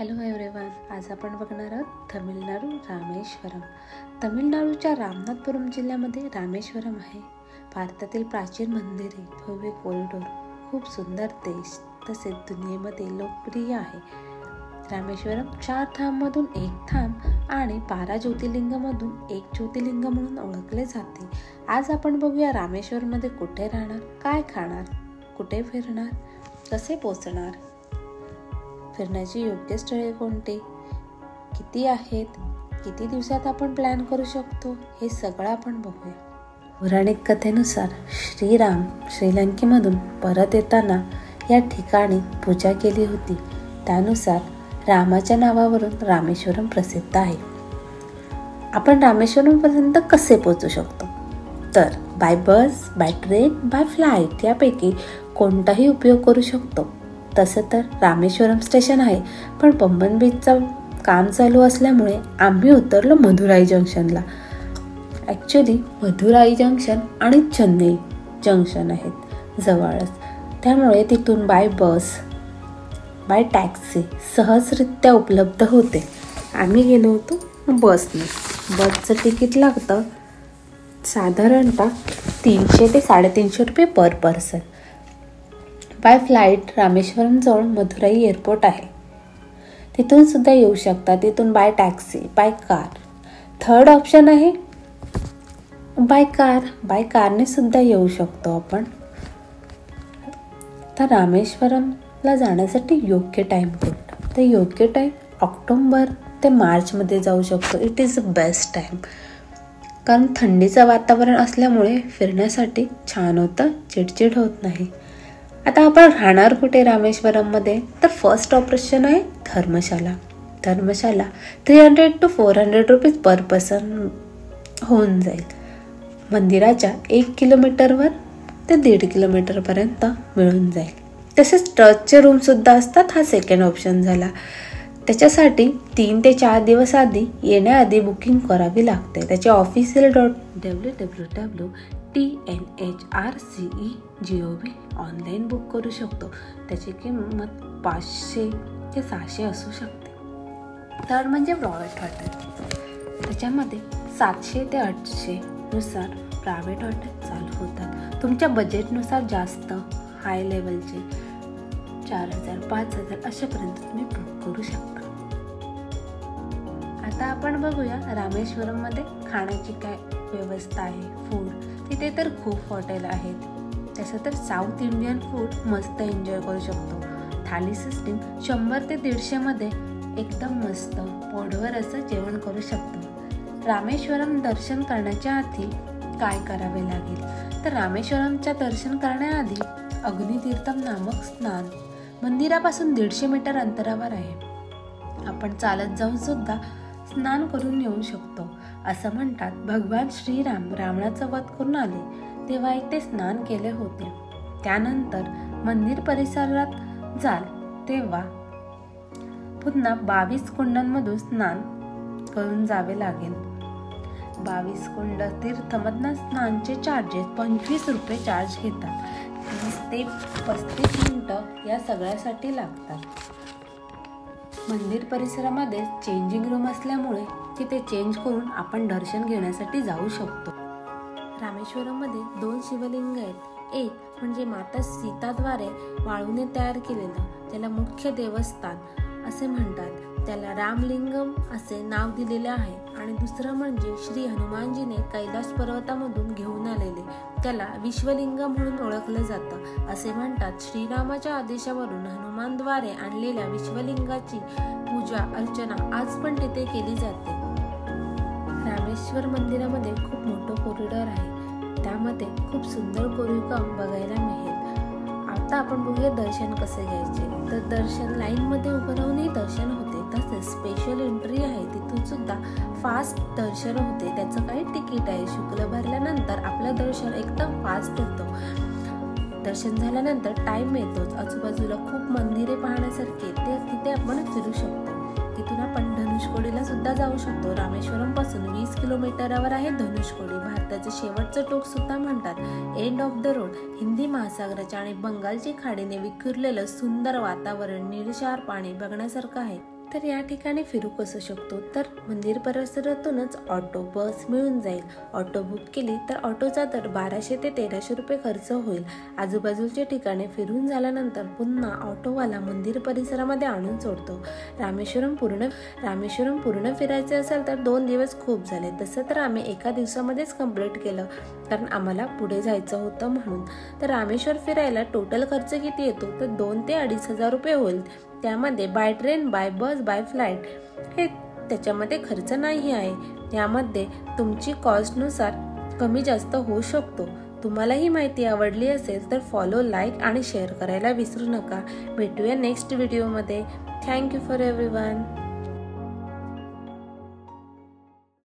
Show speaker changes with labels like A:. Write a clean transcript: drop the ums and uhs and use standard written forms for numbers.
A: Hello everyone, आज आपण बघणार आहोत तमिळनाडू रामेश्वरम. तमिळनाडूच्या रामनाथपुरम जिल्ह्यामध्ये रामेश्वरम आहे. भारतातील प्राचीन मंदिरे, भव्य कॉरिडॉर, खूप सुंदर देश तसेच दुनियेमध्ये लोकप्रिय आहे. रामेश्वरम 4 धाममधून एक धाम आणि 12 ज्योतिर्लिंगामधून एक ज्योतिर्लिंग म्हणून ओळखले जाते. आज आपण बघूया रामेश्वरमध्ये कुठे राहणार, काय खाणार, कुठे फिरणार, कसे पोहोचणार, फिरण्याची योग्य स्थळे कोणती, किती आहेत, किती दिवसात आपण प्लॅन करू शकतो, हे सगळं आपण बघूया. पौराणिक कथेनुसार श्रीराम श्रीलंकेमधून परत येताना या ठिकाणी पूजा केली होती. त्यानुसार रामाच्या नावावरून रामेश्वरम प्रसिद्ध आहे. आपण रामेश्वरमपर्यंत कसे पोहोचू शकतो? तर by bus, by train, by flight यापैकी कोणताही उपयोग करू शकतो. तसं तर रामेश्वरम स्टेशन आहे, पण पंबन बीचचं काम चालू असल्यामुळे आम्ही उतरलो मदुराई जंक्शनला. ॲक्च्युली मदुराई जंक्शन आणि चेन्नई जंक्शन आहेत जवळच, त्यामुळे तिथून बाय बस, बाय टॅक्सी सहजरित्या उपलब्ध होते. आम्ही गेलो होतो बसने. बसचं तिकीट लागतं साधारणतः 300 ते 350 रुपये पर पर्सन. बाय फ्लाईट रामेश्वरमजवळ मदुराई एअरपोर्ट आहे, तिथून सुद्धा येऊ शकता. तिथून by taxi, by car. Third option आहे बाय कार. बाय कारने सुद्धा येऊ शकतो आपण. तर रामेश्वरमला जाण्यासाठी योग्य टाईम कुठं? तर योग्य टाईम ऑक्टोबर ते मार्चमध्ये जाऊ शकतो. It is a best time, कारण थंडीचं वातावरण असल्यामुळे फिरण्यासाठी छान होतं, चिडचिड होत नाही. आता आपण राहणार कुठे रामेश्वरममध्ये? तर फर्स्ट ऑप्शन आहे Dharamshala. Dharamshala 300 to 400 rupees per person होऊन जाईल. मंदिराच्या 1 किलोमीटरवर ते 1.5 किलोमीटरपर्यंत मिळून जाईल. तसेच ट्रस्टचे रूमसुद्धा असतात. हा सेकंड ऑप्शन झाला. त्याच्यासाठी 3 ते 4 दिवस आधी येण्याआधी बुकिंग करावी लागते. त्याचे ऑफिशियल www.tnhrce.gov ऑनलाईन बुक करू शकतो. त्याची किंमत 500 ते 600 असू शकते. थर्ड म्हणजे प्रायव्हेट हॉटेल. त्याच्यामध्ये 700 ते 800 नुसार प्रायव्हेट हॉटेल चालू होतात. तुमच्या बजेटनुसार जास्त हाय लेवलचे 4000, 5000 अशापर्यंत तुम्ही बुक करू शकता. आता आपण बघूया रामेश्वरममध्ये खाण्याची काय व्यवस्था आहे. फूड तिथे तर खूप हॉटेल आहेत. तसं तर साऊथ इंडियन फूड मस्त एन्जॉय करू शकतो. थाली सिस्टीम 100 ते 150 मध्ये एकदम मस्त पोटभर असं जेवण करू शकतो. रामेश्वरम दर्शन करण्याच्या आधी काय करावे लागेल? तर रामेश्वरमच्या दर्शन करण्याआधी अग्नितीर्थम नामक स्नान मंदिरापासून 150 मीटर अंतरावर आहे. आपण चालत जाऊन सुद्धा स्नान करून येऊ शकतो. असं म्हणतात भगवान श्रीराम रावणाचा वध करून आले तेव्हा इथे स्नान केले होते. त्यानंतर मंदिर परिसरात जाल तेव्हा पुन्हा 22 कुंडांमधून स्नान करून जावे लागेल. 22 कुंड तीर्थमधनं स्नानचे चार्जेस 25 रुपये चार्ज घेतात. 30 ते 35 मिनिटं या सगळ्यासाठी लागतात. मंदिर परिसरामध्ये चेंजिंग रूम असल्यामुळे तिथे चेंज करून आपण दर्शन घेण्यासाठी जाऊ शकतो. रामेश्वरममध्ये 2 शिवलिंग आहेत. एक म्हणजे माता सीताद्वारे वाळूने तयार केलेलं, त्याला मुख्य देवस्थान असे म्हणतात. त्याला रामलिंगम असे नाव दिलेले आहे. आणि दुसरं म्हणजे श्री हनुमानजीने कैलास पर्वतामधून घेऊन आलेले, त्याला विश्वलिंग म्हणून ओळखलं जातं. असे म्हणतात श्रीरामाच्या आदेशावरून हनुमानद्वारे आणलेल्या विश्वलिंगाची पूजा अर्चना आज पण तिथे केली जाते. रामेश्वर मंदिरामध्ये खूप मोठं कॉरिडॉर आहे. त्यामध्ये खूप सुंदर कोरीवकाम बघायला मिळेल. आता आपण बघूया दर्शन कसे घ्यायचे. तर दर्शन लाईनमध्ये उभं राहूनही दर्शन होते. तसेच स्पेशल एंट्री आहे, तिथून सुद्धा फास्ट दर्शन होते. त्याचं काही तिकीट आहे. शुल्क भरल्यानंतर आपलं दर्शन एकदम फास्ट होतं. दर्शन झाल्यानंतर टाईम मिळतोच. आजूबाजूला खूप मंदिरे पाहण्यासारखे तिथे आपण फिरू शकतो. तिथून आपण धनुष्कोडीला सुद्धा जाऊ शकतो. रामेश्वरम पासून 20 किलोमीटरवर आहे धनुष्कोडी. भारताचे शेवटचं टोक सुद्धा म्हणतात. End of the road. Hindi महासागराच्या आणि बंगालची खाडीने विखुरलेलं सुंदर वातावरण, निळशार पाणी बघण्यासारखं आहे. तर या ठिकाणी फिरू कसं शकतो, तर मंदिर परिसरातूनच ऑटो बस मिळून जाईल. ऑटो बुक केली तर ऑटोचा दर 1200 ते 1300 रुपये खर्च होईल. आजूबाजूच्या ठिकाणी फिरून झाल्यानंतर पुन्हा ऑटोवाला मंदिर परिसरामध्ये आणून सोडतो. रामेश्वरम पूर्ण फिरायचे असेल तर 2 दिवस खूप झाले. तसं तर आम्ही एका दिवसामध्येच कंप्लीट केलं, कारण आम्हाला पुढे जायचं होतं म्हणून. तर रामेश्वर फिरायला टोटल खर्च किती येतो, तर 2 ते 2500 रुपये होईल. त्यामध्ये by train, by bus, by flight हे त्याच्यामध्ये खर्च नाही आहे. यामध्ये तुमची कॉस्टनुसार कमी जास्त होऊ शकतो. तुम्हाला ही माहिती आवडली असेल तर फॉलो, लाईक आणि शेअर करायला विसरू नका. भेटूया नेक्स्ट व्हिडिओमध्ये. Thank you for everyone.